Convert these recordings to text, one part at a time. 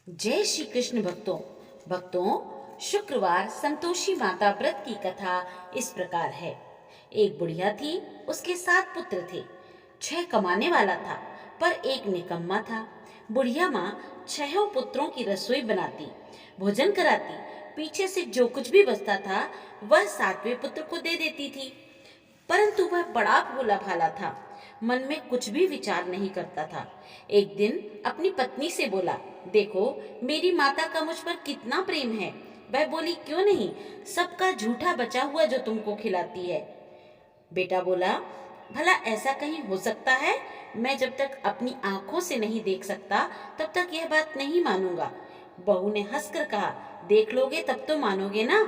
जय श्री कृष्ण भक्तों शुक्रवार संतोषी माता व्रत की कथा इस प्रकार है। एक बुढ़िया थी, उसके 7 पुत्र थे। 6 कमाने वाला था, पर एक निकम्मा था। बुढ़िया माँ 6 पुत्रों की रसोई बनाती, भोजन कराती, पीछे से जो कुछ भी बचता था वह 7वें पुत्र को दे देती थी। परंतु वह बड़ा भोला भाला था, मन में कुछ भी विचार नहीं करता था। एक दिन अपनी पत्नी से बोला, देखो मेरी माता का मुझ पर कितना प्रेम है। वह बोली, क्यों नहीं, सबका झूठा बचा हुआ जो तुमको खिलाती है। बेटा बोला, भला ऐसा कहीं हो सकता है? मैं जब तक अपनी आंखों से नहीं देख सकता तब तक यह बात नहीं मानूंगा। बहू ने हंसकर कहा, देख लोगे तब तो मानोगे ना।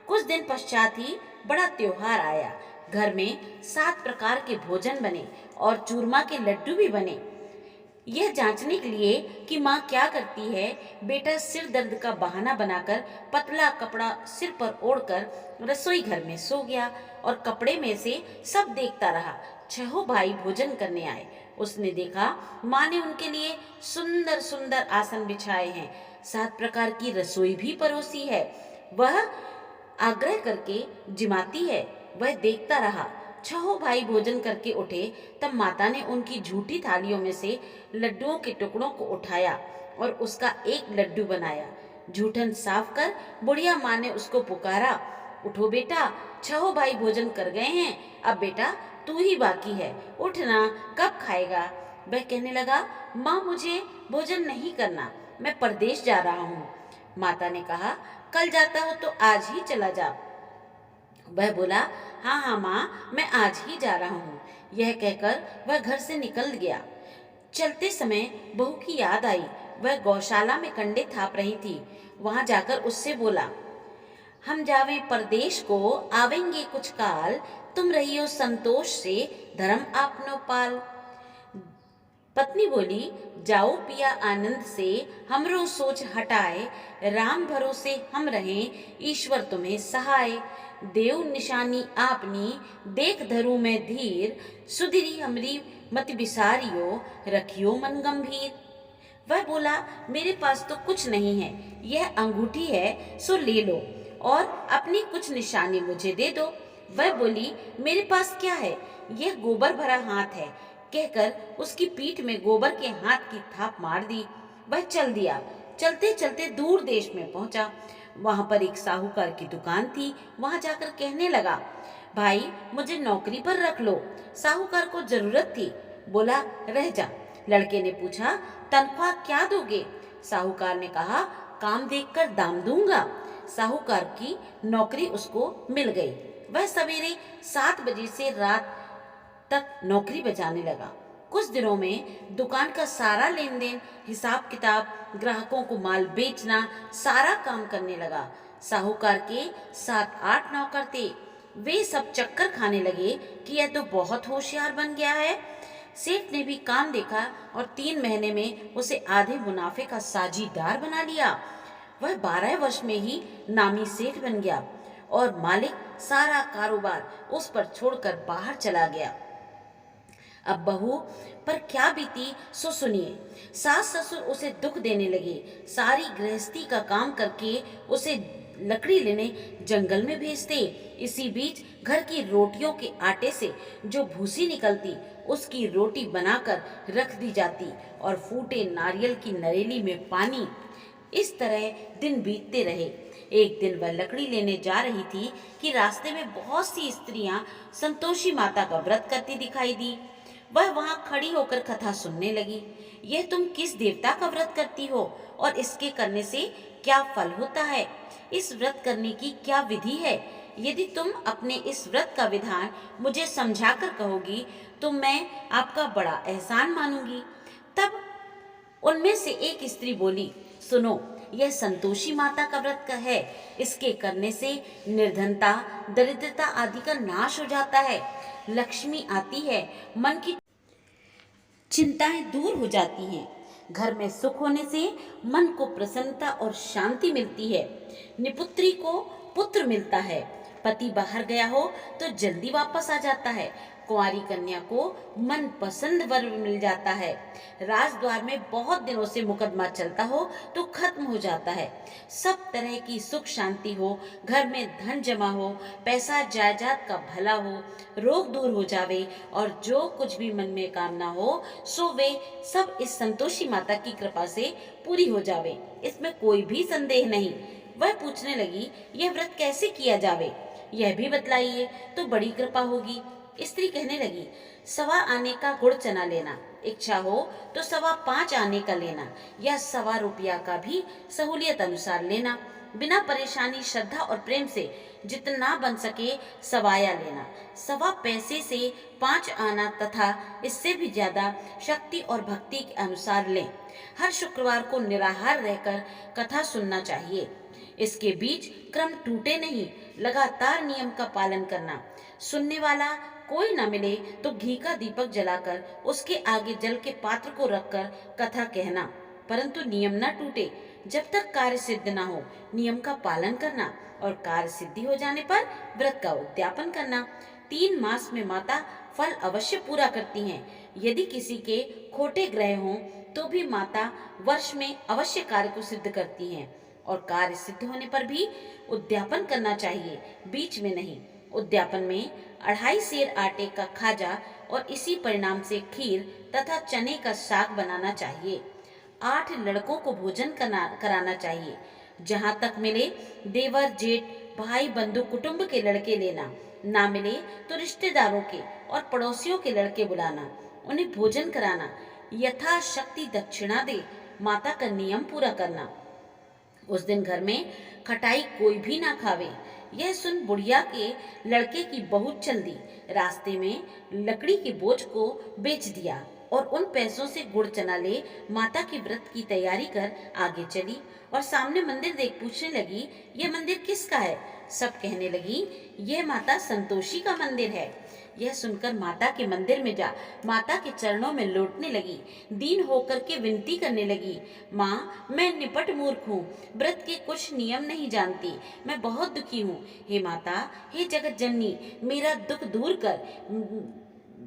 कुछ दिन पश्चात ही बड़ा त्योहार आया। घर में 7 प्रकार के भोजन बने और चूरमा के लड्डू भी बने। यह जांचने के लिए कि माँ क्या करती है, बेटा सिर दर्द का बहाना बनाकर पतला कपड़ा सिर पर ओढ़कर रसोई घर में सो गया और कपड़े में से सब देखता रहा। 6 भाई भोजन करने आए। उसने देखा माँ ने उनके लिए सुंदर सुंदर आसन बिछाए हैं, 7 प्रकार की रसोई भी परोसी है। वह आग्रह करके जिमाती है। वह देखता रहा। 6 भाई भोजन करके उठे, तब माता ने उनकी झूठी थालियों में से लड्डुओं के टुकड़ों को उठाया और उसका एक लड्डू बनाया। जूठन साफ कर बुढ़िया माँ ने उसको पुकारा, उठो बेटा, 6 भाई भोजन कर गए हैं, अब बेटा तू ही बाकी है, उठना, कब खाएगा? वह कहने लगा, माँ मुझे भोजन नहीं करना, मैं परदेश जा रहा हूँ। माता ने कहा, कल जाता हो तो आज ही चला जा। वह बोला, हाँ हाँ माँ, मैं आज ही जा रहा हूँ। यह कहकर वह घर से निकल गया। चलते समय बहू की याद आई। वह गौशाला में कंडे थाप रही थी। वहां जाकर उससे बोला, हम जावे परदेश को, आवेंगे कुछ काल, तुम रहियो संतोष से, धर्म आपनो पाल। पत्नी बोली, जाओ पिया आनंद से, हमरो सोच हटाए, राम भरोसे हम रहें, ईश्वर तुम्हें सहाय। देव निशानी आपनी, देख धरू में धीर, सुधरी हमरी मत बिसारियो, रखियो मन गंभीर। वह बोला, मेरे पास तो कुछ नहीं है, यह अंगूठी है सो ले लो और अपनी कुछ निशानी मुझे दे दो। वह बोली, मेरे पास क्या है, यह गोबर भरा हाथ है, कहकर उसकी पीठ में गोबर के हाथ की थाप मार दी। वह चल दिया। चलते चलते दूर देश में पहुंचा। वहां पर एक साहूकार की दुकान थी। वहां जाकर कहने लगा, भाई मुझे नौकरी पर रख लो। साहूकार को जरूरत थी। बोला, रह जा। लड़के ने पूछा, तनख्वाह क्या दोगे? साहूकार ने कहा, काम देखकर दाम दूंगा। साहूकार की नौकरी उसको मिल गई। वह सवेरे 7 बजे से रात तक नौकरी बजाने लगा। कुछ दिनों में दुकान का सारा लेन देन, हिसाब किताब, ग्राहकों को माल बेचना, सारा काम करने लगा। साहूकार के 7-8 नौकर थे। वे सब चक्कर खाने लगे कि यह तो बहुत होशियार बन गया है। सेठ ने भी काम देखा और 3 महीने में उसे आधे मुनाफे का साझीदार बना लिया। वह 12 वर्ष में ही नामी सेठ बन गया और मालिक सारा कारोबार उस पर छोड़कर बाहर चला गया। अब बहू पर क्या बीती सो सुनिए। सास ससुर उसे दुख देने लगे। सारी गृहस्थी का काम करके उसे लकड़ी लेने जंगल में भेजते। इसी बीच घर की रोटियों के आटे से जो भूसी निकलती, उसकी रोटी बनाकर रख दी जाती और फूटे नारियल की नरेली में पानी। इस तरह दिन बीतते रहे। एक दिन वह लकड़ी लेने जा रही थी कि रास्ते में बहुत सी स्त्रियां संतोषी माता का व्रत करती दिखाई दी। वह वहां खड़ी होकर कथा सुनने लगी। यह तुम किस देवता का व्रत करती हो और इसके करने से क्या फल होता है? इस व्रत करने की क्या विधि है? यदि तुम अपने इस व्रत का विधान मुझे समझाकर कहोगी तो मैं आपका बड़ा एहसान मानूंगी। तब उनमें से एक स्त्री बोली, सुनो, यह संतोषी माता का व्रत का है। इसके करने से निर्धनता, दरिद्रता आदि का नाश हो जाता है, लक्ष्मी आती है, मन की चिंताएं दूर हो जाती हैं, घर में सुख होने से मन को प्रसन्नता और शांति मिलती है, निपुत्री को पुत्र मिलता है, पति बाहर गया हो तो जल्दी वापस आ जाता है, कुंवारी कन्या को मनपसंद वर मिल जाता है। राजद्वार में बहुत दिनों से मुकदमा चलता हो तो खत्म हो जाता है। सब तरह की सुख शांति हो, घर में धन जमा हो, पैसा जायदाद का भला हो, रोग दूर हो जावे और जो कुछ भी मन में कामना हो सो वे सब इस संतोषी माता की कृपा से पूरी हो जावे, इसमें कोई भी संदेह नहीं। वह पूछने लगी, यह व्रत कैसे किया जावे, यह भी बतलाइए तो बड़ी कृपा होगी। स्त्री कहने लगी, 1.25 आने का गुड़ चना लेना, इच्छा हो तो 5.25 आने का लेना, या 1.25 रुपया का भी सहूलियत अनुसार लेना। बिना परेशानी श्रद्धा और प्रेम से जितना बन सके सवाया लेना। 1.25 पैसे से 5 आना तथा इससे भी ज्यादा शक्ति और भक्ति के अनुसार लें। हर शुक्रवार को निराहार रहकर कथा सुनना चाहिए। इसके बीच क्रम टूटे नहीं, लगातार नियम का पालन करना। सुनने वाला कोई न मिले तो घी का दीपक जलाकर उसके आगे जल के पात्र को रखकर कथा कहना, परंतु नियम न टूटे। जब तक कार्य सिद्ध न हो नियम का पालन करना और कार्य सिद्धि हो जाने पर व्रत का उद्यापन करना। 3 मास में माता फल अवश्य पूरा करती हैं। यदि किसी के खोटे ग्रह हों तो भी माता वर्ष में अवश्य कार्य को सिद्ध करती हैं और कार्य सिद्ध होने पर भी उद्यापन करना चाहिए, बीच में नहीं। उद्यापन में 2.5 सेर आटे का खाजा और इसी परिणाम से खीर तथा चने का साग बनाना चाहिए। 8 लड़कों को भोजन कराना चाहिए। जहाँ तक मिले देवर जेठ भाई बंधु कुटुंब के लड़के लेना, ना मिले तो रिश्तेदारों के और पड़ोसियों के लड़के बुलाना, उन्हें भोजन कराना, यथाशक्ति दक्षिणा दे माता का नियम पूरा करना। उस दिन घर में खटाई कोई भी ना खावे। यह सुन बुढ़िया के लड़के की बहुत चल दी। रास्ते में लकड़ी के बोझ को बेच दिया और उन पैसों से गुड़ चना ले माता की व्रत की तैयारी कर आगे चली और सामने मंदिर देख पूछने लगी, यह मंदिर किसका है? सब कहने लगी, यह माता संतोषी का मंदिर है। यह सुनकर माता के मंदिर में जा माता के चरणों में लौटने लगी, दीन होकर के विनती करने लगी, माँ मैं निपट मूर्ख हूँ, व्रत के कुछ नियम नहीं जानती, मैं बहुत दुखी हूँ। हे माता, हे जगत जननी, मेरा दुख दूर कर,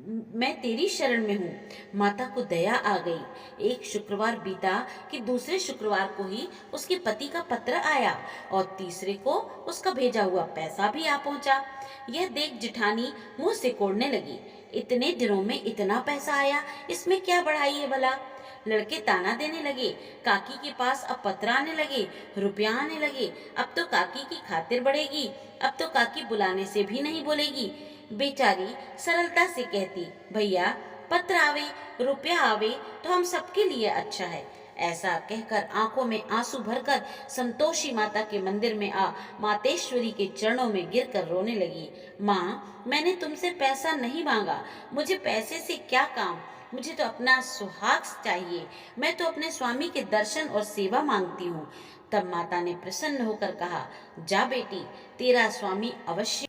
मैं तेरी शरण में हूँ। माता को दया आ गई। एक शुक्रवार बीता कि दूसरे शुक्रवार को ही उसके पति का पत्र आया और तीसरे को उसका भेजा हुआ पैसा भी आ पहुंचा। यह देख जिठानी मुंह से कोड़ने लगी, इतने दिनों में इतना पैसा आया, इसमें क्या बढ़ाई है भला? लड़के ताना देने लगे, काकी के पास अब पत्र आने लगे, रुपया आने लगे, अब तो काकी की खातिर बढ़ेगी, अब तो काकी बुलाने से भी नहीं बोलेगी। बेचारी सरलता से कहती, भैया पत्र आवे रुपया आवे तो हम सबके लिए अच्छा है। ऐसा कहकर आंखों में आंसू भरकर संतोषी माता के मंदिर में आ मातेश्वरी के चरणों में गिरकर रोने लगी। माँ, मैंने तुमसे पैसा नहीं मांगा, मुझे पैसे से क्या काम, मुझे तो अपना सुहाग चाहिए, मैं तो अपने स्वामी के दर्शन और सेवा मांगती हूँ। तब माता ने प्रसन्न होकर कहा, जा बेटी, तेरा स्वामी अवश्य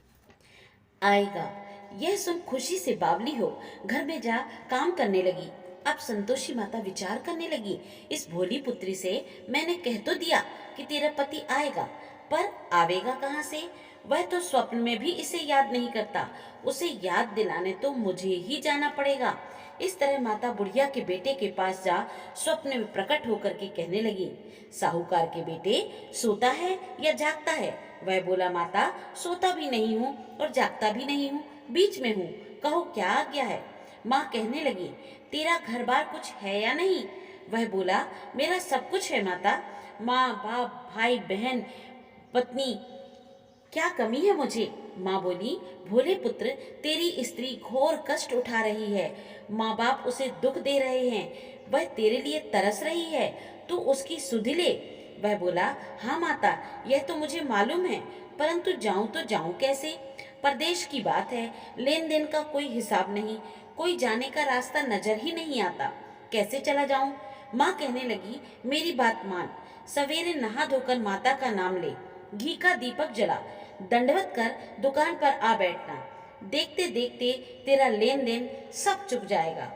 आएगा। यह सुन खुशी से बावली हो घर में जा काम करने लगी। अब संतोषी माता विचार करने लगी, इस भोली पुत्री से मैंने कह तो दिया कि तेरा पति आएगा, पर आवेगा कहाँ से? वह तो स्वप्न में भी इसे याद नहीं करता, उसे याद दिलाने तो मुझे ही जाना पड़ेगा। इस तरह माता बुढ़िया के बेटे के पास जा स्वप्न में प्रकट होकर के कहने लगी, साहूकार के बेटे, सोता है या जागता है? वह बोला, माता सोता भी नहीं हूँ और जागता भी नहीं हूँ, बीच में हूँ, कहो क्या आज्ञा है? माँ कहने लगी, तेरा घर बार कुछ है या नहीं? वह बोला, मेरा सब कुछ है माता, माँ बाप भाई बहन पत्नी, क्या कमी है मुझे? माँ बोली, भोले पुत्र, तेरी स्त्री घोर कष्ट उठा रही है, माँ बाप उसे दुख दे रहे हैं, वह तेरे लिए तरस रही है, तू उसकी सुधि ले। वह बोला, हाँ माता, यह तो मुझे मालूम है, परंतु जाऊं तो जाऊं कैसे? परदेश की बात है, लेन देन का कोई हिसाब नहीं, कोई जाने का रास्ता नजर ही नहीं आता, कैसे चला जाऊं? माँ कहने लगी, मेरी बात मान, सवेरे नहा धोकर माता का नाम ले, घी का दीपक जला, दंडवत कर दुकान पर आ बैठना, देखते देखते तेरा लेन देन सब चुक जाएगा,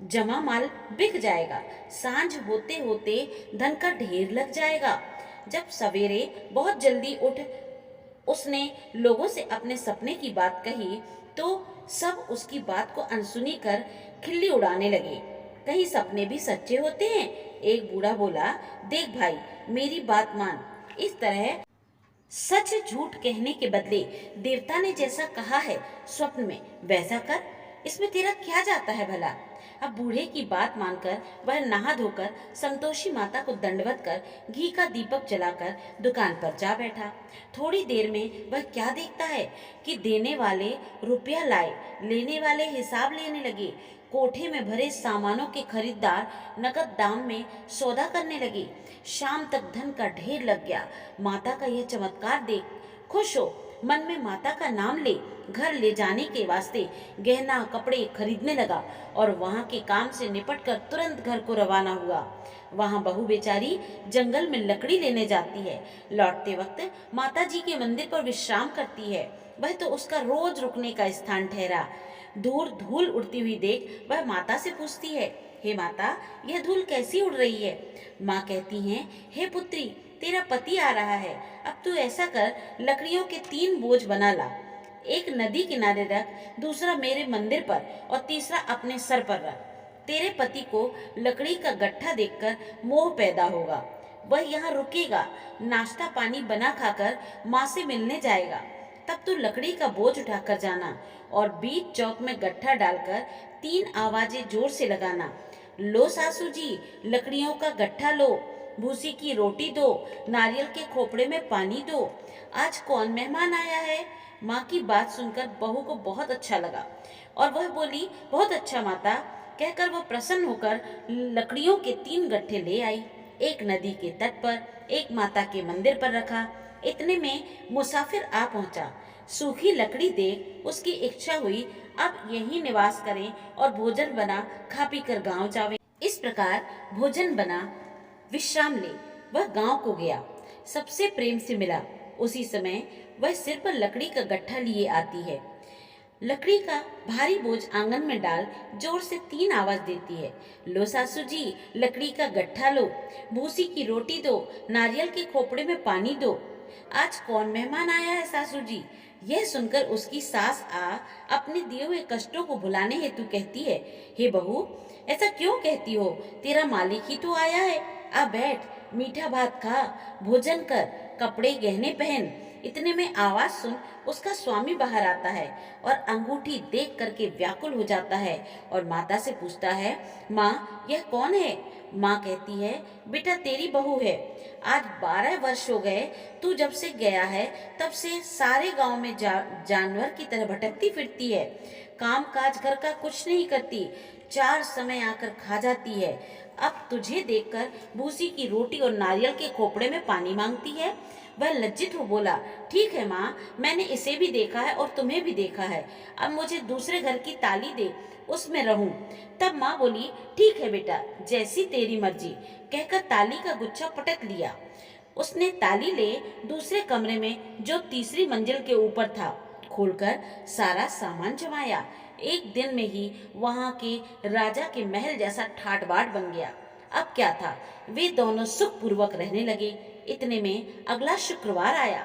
जमा माल बिक जाएगा, सांझ होते होते धन का ढेर लग जाएगा। जब सवेरे बहुत जल्दी उठ उसने लोगों से अपने सपने की बात कही तो सब उसकी बात को अनसुनी कर खिल्ली उड़ाने लगे। कहीं सपने भी सच्चे होते हैं? एक बूढ़ा बोला, देख भाई, मेरी बात मान। इस तरह सच झूठ कहने के बदले देवता ने जैसा कहा है स्वप्न में वैसा कर, इसमें तेरा क्या जाता है भला। अब बूढ़े की बात मानकर वह नहा धोकर संतोषी माता को दंडवत कर घी का दीपक जलाकर दुकान पर जा बैठा। थोड़ी देर में वह क्या देखता है कि देने वाले रुपया लाए, लेने वाले हिसाब लेने लगे। कोठे में भरे सामानों के खरीदार नकद दाम में सौदा करने लगे। शाम तक धन का ढेर लग गया। माता का यह चमत्कार देख खुश हो मन में माता का नाम ले घर ले जाने के वास्ते गहना कपड़े खरीदने लगा और वहां के काम से निपट कर तुरंत घर को रवाना हुआ। वहां बहू बेचारी जंगल में लकड़ी लेने जाती है। लौटते वक्त माता जी के मंदिर पर विश्राम करती है। वह तो उसका रोज रुकने का स्थान ठहरा। दूर धूल उड़ती हुई देख वह माता से पूछती है, हे माता, यह धूल कैसी उड़ रही है? माँ कहती हैं, हे पुत्री, तेरा पति आ रहा है। अब तू ऐसा कर, लकड़ियों के 3 बोझ बना ला। एक नदी किनारे रख, दूसरा मेरे मंदिर पर और तीसरा अपने सर पर रख। तेरे पति को लकड़ी का गट्ठा देखकर मोह पैदा होगा। वह यहाँ रुकेगा, नाश्ता पानी बना खाकर माँ से मिलने जाएगा। तब तू लकड़ी का बोझ उठाकर जाना और बीच चौक में गट्ठा डालकर 3 आवाजें जोर से लगाना। लो सासू जी, लकड़ियों का गट्ठा लो, भूसी की रोटी दो, नारियल के खोपड़े में पानी दो। आज कौन मेहमान आया है? माँ की बात सुनकर बहू को बहुत अच्छा लगा और वह बोली, बहुत अच्छा माता। कहकर वह प्रसन्न होकर लकड़ियों के 3 गट्ठे ले आई। एक नदी के तट पर, एक माता के मंदिर पर रखा। इतने में मुसाफिर आ पहुंचा। सूखी लकड़ी देख उसकी इच्छा हुई अब यहीं निवास करें और भोजन बना खा पी कर गाँव जावे। इस प्रकार भोजन बना विश्राम ले वह गांव को गया। सबसे प्रेम से मिला। उसी समय वह सिर पर लकड़ी का गट्ठा लिए आती है। लकड़ी का भारी बोझ आंगन में डाल जोर से 3 आवाज देती है। लो सासू जी, लकड़ी का गट्ठा लो, भूसी की रोटी दो, नारियल के खोपड़े में पानी दो। आज कौन मेहमान आया है सासू जी? यह सुनकर उसकी सास अपने दिए हुए कष्टों को भुलाने हेतु कहती है, हे बहू, ऐसा क्यों कहती हो? तेरा मालिक ही तो आया है। आ बैठ, मीठा भात खा, भोजन कर, कपड़े गहने पहन। इतने में आवाज सुन उसका स्वामी बाहर आता है और अंगूठी देख करके व्याकुल हो जाता है और माता से पूछता है, माँ, यह कौन है? माँ कहती है, बेटा, तेरी बहू है। आज 12 वर्ष हो गए, तू जब से गया है तब से सारे गांव में जानवर की तरह भटकती फिरती है। काम काज घर का कुछ नहीं करती, 4 समय आकर खा जाती है। अब तुझे देखकर भूसी की रोटी और नारियल के खोपड़े में पानी मांगती है। वह लज्जित हो बोला, ठीक है माँ, मैंने इसे भी देखा है और तुम्हें भी देखा है। अब मुझे दूसरे घर की ताली दे, उसमें रहूं। तब माँ बोली, ठीक है बेटा, जैसी तेरी मर्जी। कहकर ताली का गुच्छा पटक लिया। उसने ताली ले दूसरे कमरे में जो तीसरी मंजिल के ऊपर था खोलकर सारा सामान जमाया। एक दिन में ही वहां के राजा के महल जैसा ठाट बाट बन गया। अब क्या था, वे दोनों सुखपूर्वक रहने लगे। इतने में अगला शुक्रवार आया।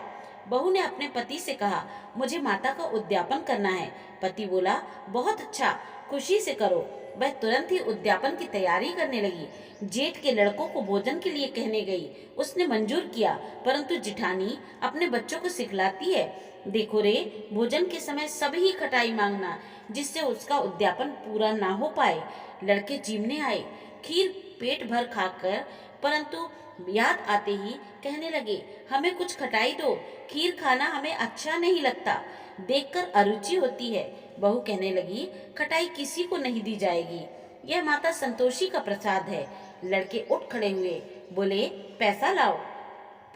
बहू ने अपने पति से कहा, मुझे माता का उद्यापन करना है। पति बोला, बहुत अच्छा, खुशी से करो। वह तुरंत ही उद्यापन की तैयारी करने लगी। जेठ के लड़कों को भोजन के लिए कहने गई। उसने मंजूर किया, परंतु जिठानी अपने बच्चों को सिखलाती है, देखो रे, भोजन के समय सभी खटाई मांगना, जिससे उसका उद्यापन पूरा ना हो पाए। लड़के जीवने आए, खीर पेट भर खाकर, परंतु याद आते ही कहने लगे, हमें कुछ खटाई दो, खीर खाना हमें अच्छा नहीं लगता, देखकर अरुचि होती है। बहू कहने लगी, खटाई किसी को नहीं दी जाएगी, यह माता संतोषी का प्रसाद है। लड़के उठ खड़े हुए, बोले, पैसा लाओ।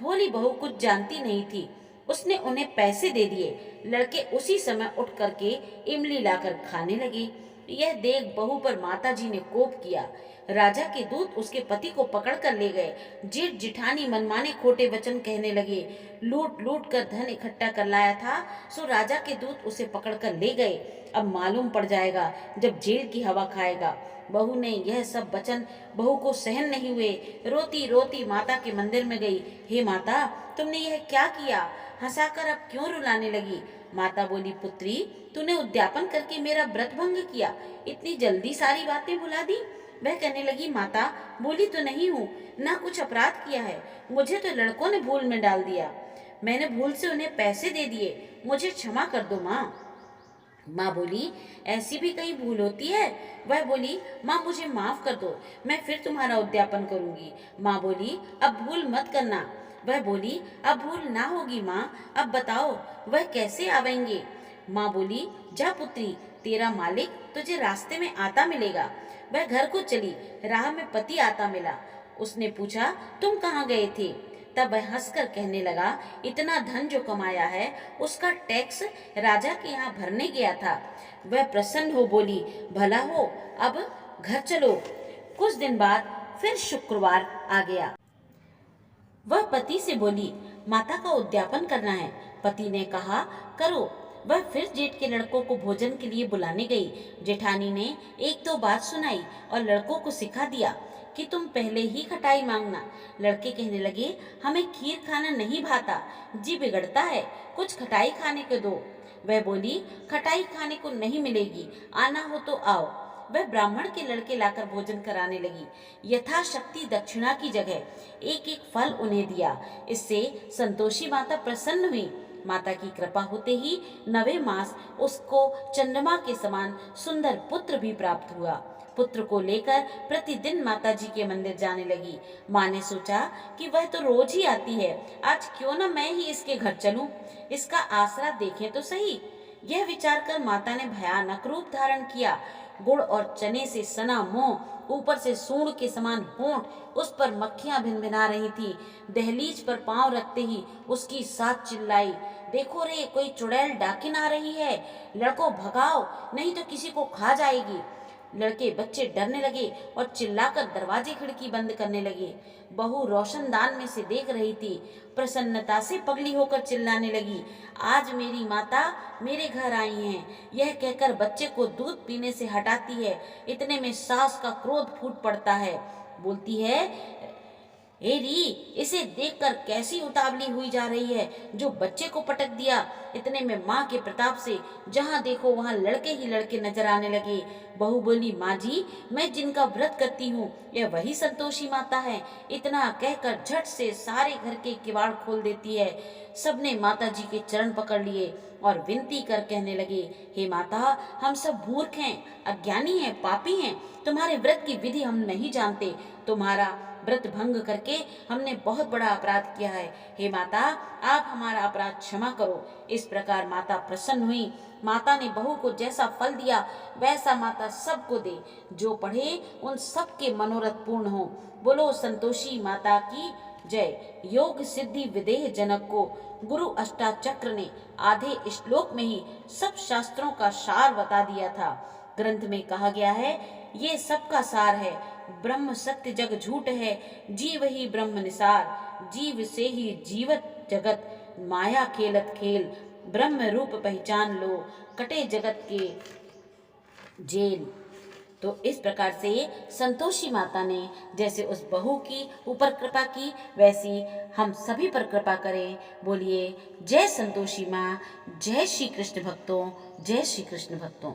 भोली बहू कुछ जानती नहीं थी, उसने उन्हें पैसे दे दिए। लड़के उसी समय उठ करके इमली लाकर खाने लगे। यह देख बहू पर माताजी ने कोप किया। राजा के दूत उसके पति को पकड़ कर ले गए। जेठ जिठानी मनमाने खोटे वचन कहने लगे। लूट लूट कर धन इकट्ठा कर लाया था, सो राजा के दूत उसे पकड़ कर ले गए। अब मालूम पड़ जाएगा जब जेल की हवा खाएगा। बहू ने यह सब वचन बहू को सहन नहीं हुए। रोती रोती माता के मंदिर में गई। हे माता, तुमने यह क्या किया? हंसाकर अब क्यों रुलाने लगी? माता बोली, पुत्री, तूने उद्यापन करके मेरा व्रत भंग किया, इतनी जल्दी सारी बातें भुला दी। वह कहने लगी, माता, भूली तो नहीं हूँ, ना कुछ अपराध किया है, मुझे तो लड़कों ने भूल में डाल दिया, मैंने भूल से उन्हें पैसे दे दिए, मुझे क्षमा कर दो माँ। माँ बोली, ऐसी भी कहीं भूल होती है? वह बोली, माँ मुझे माफ कर दो, मैं फिर तुम्हारा उद्यापन करूंगी। माँ बोली, अब भूल मत करना। वह बोली, अब भूल ना होगी माँ, अब बताओ वह कैसे आवेंगे? माँ बोली, जा पुत्री, तेरा मालिक तुझे रास्ते में आता मिलेगा। वह घर को चली, राह में पति आता मिला। उसने पूछा, तुम कहाँ गए थे? तब वह हंसकर कहने लगा, इतना धन जो कमाया है उसका टैक्स राजा के यहाँ भरने गया था। वह प्रसन्न हो बोली, भला हो, अब घर चलो। कुछ दिन बाद फिर शुक्रवार आ गया। वह पति से बोली, माता का उद्यापन करना है। पति ने कहा, करो। वह फिर जेठ के लड़कों को भोजन के लिए बुलाने गई। जेठानी ने एक दो बात सुनाई और लड़कों को सिखा दिया कि तुम पहले ही खटाई मांगना। लड़के कहने लगे, हमें खीर खाना नहीं भाता, जी बिगड़ता है, कुछ खटाई खाने को दो। वह बोली, खटाई खाने को नहीं मिलेगी, आना हो तो आओ। वह ब्राह्मण के लड़के लाकर भोजन कराने लगी। यथाशक्ति दक्षिणा की जगह एक एक फल उन्हें दिया। इससे संतोषी माता प्रसन्न हुई। माता की कृपा होते ही 9वें मास उसको चंद्रमा के समान सुंदर पुत्र भी प्राप्त हुआ। पुत्र को लेकर प्रतिदिन माता जी के मंदिर जाने लगी। माँ ने सोचा कि वह तो रोज ही आती है, आज क्यों न मैं ही इसके घर चलूं, इसका आसरा देखें तो सही। यह विचार कर माता ने भयानक रूप धारण किया। गुड़ और चने से सना मुंह, ऊपर से सूंड के समान होंठ, उस पर मक्खियां भिनभिना रही थी। दहलीज पर पांव रखते ही उसकी साथ चिल्लाई, देखो रे, कोई चुड़ैल डाकिन आ रही है, लड़कों भगाओ, नहीं तो किसी को खा जाएगी। लड़के बच्चे डरने लगे और चिल्लाकर दरवाजे खिड़की बंद करने लगे। बहू रोशनदान में से देख रही थी, प्रसन्नता से पगली होकर चिल्लाने लगी, आज मेरी माता मेरे घर आई हैं। यह कहकर बच्चे को दूध पीने से हटाती है। इतने में सास का क्रोध फूट पड़ता है। बोलती है, एरी, इसे देखकर कैसी उतावली हुई जा रही है, जो बच्चे को पटक दिया। इतने में माँ के प्रताप से जहाँ देखो वहाँ लड़के ही लड़के नजर आने लगे। बहू बोली, माँ जी, मैं जिनका व्रत करती हूँ यह वही संतोषी माता है। इतना कहकर झट से सारे घर के किवाड़ खोल देती है। सबने माता जी के चरण पकड़ लिए और विनती कर कहने लगे, हे माता, हम सब मूर्ख हैं, अज्ञानी हैं, पापी हैं, तुम्हारे व्रत की विधि हम नहीं जानते। तुम्हारा व्रत भंग करके हमने बहुत बड़ा अपराध किया है। हे माता, आप हमारा अपराध क्षमा करो। इस प्रकार माता प्रसन्न हुई। माता ने बहू को जैसा फल दिया वैसा माता सबको दे। जो पढ़े उन सबके मनोरथ पूर्ण हो। बोलो संतोषी माता की जय। योग सिद्धि विदेह जनक को गुरु अष्टाचक्र ने आधे श्लोक में ही सब शास्त्रों का सार बता दिया था। ग्रंथ में कहा गया है, ये सबका सार है। ब्रह्म सत्य जग झूठ है, जीव ही ब्रह्म निसार। जीव से ही जीवत जगत, माया खेलत खेल। ब्रह्म रूप पहचान लो, कटे जगत के जेल। तो इस प्रकार से संतोषी माता ने जैसे उस बहू की ऊपर कृपा की, वैसी हम सभी पर कृपा करें। बोलिए जय संतोषी माँ, जय श्री कृष्ण भक्तों, जय श्री कृष्ण भक्तों।